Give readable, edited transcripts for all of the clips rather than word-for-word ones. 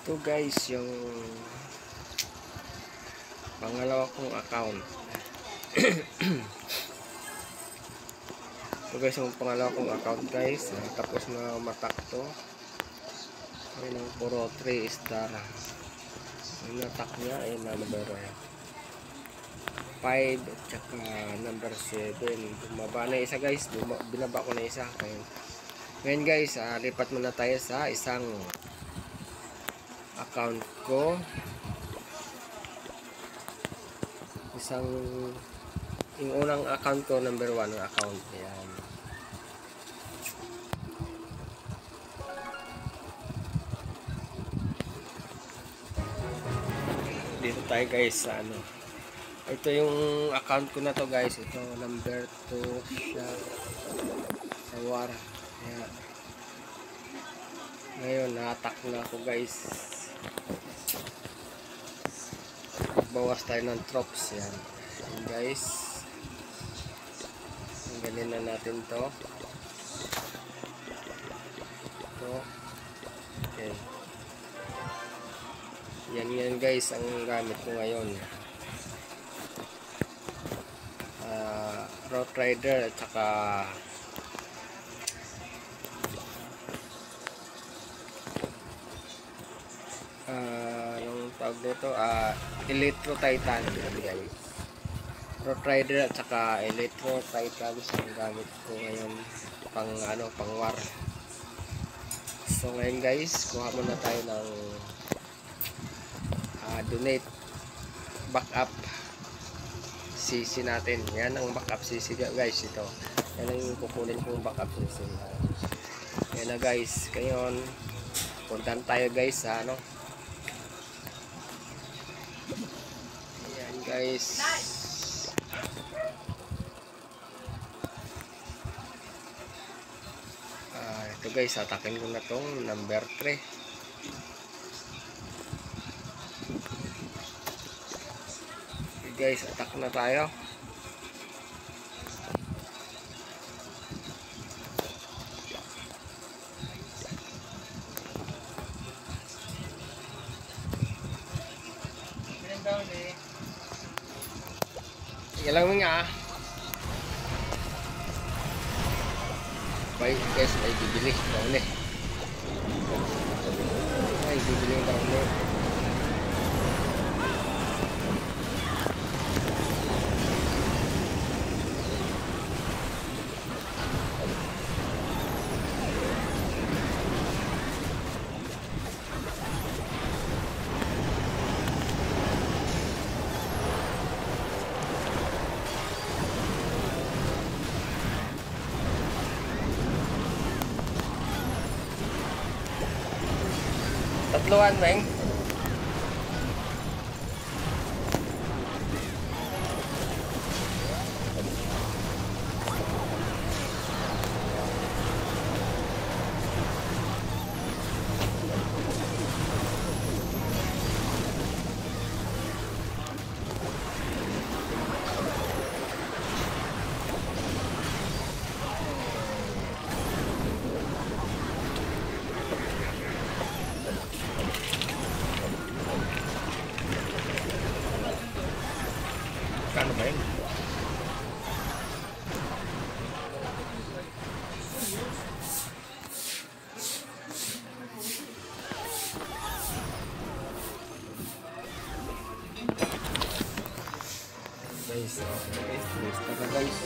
Ito guys, yung pangalawa kong account. Ito guys, yung pangalawa kong account guys. Tapos na matak to. Ayun ang puro 3 star. Yung natak niya ay number 5 at saka number 7. Bumaba na isa guys. Binaba ko na isa. Ngayon guys, lipat muna tayo sa isang account ko. Yung unang account ko, number 1 ng account. Ayan. Dito tayo guys sa ano. Ito yung account ko na to guys. Ito number 2 siya sa war. Ayan. Ngayon, na-attack na ako guys. Bawas tayo ng troops. Yan. Yan guys. Ganin na natin to. Ito. Okay. Yan guys ang gamit ko ngayon. Road Rider at saka yung tawag dito Electro Titan guys. Road Rider at saka Electro Titan ang gamit ko ngayon pang war. So ngayon guys, kuha muna tayo ng donate backup CC natin. Yan ang backup CC guys, ito. Yan ang kukunin kong backup CC. Yan na guys. Ngayon puntahan tayo guys sa ano. Yan guys. Ito guys, atakin ko na tong number 3. Okay guys, attack na tayo. Sige lang nga. Baik guys, ay bibili daw ni. Ay bibili daw ni. Tatluan, Beng. Kano ba yun? Guys, lista na guys.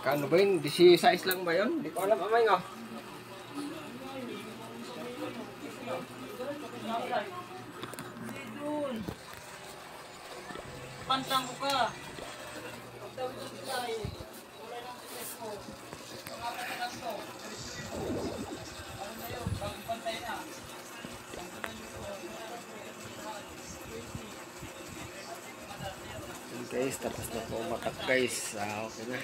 Kano ba yun? 16 lang ba yun? Hindi ko alam, amay nga. Pantang ko ka. Guys, tapos na po umatak guys. Okay na.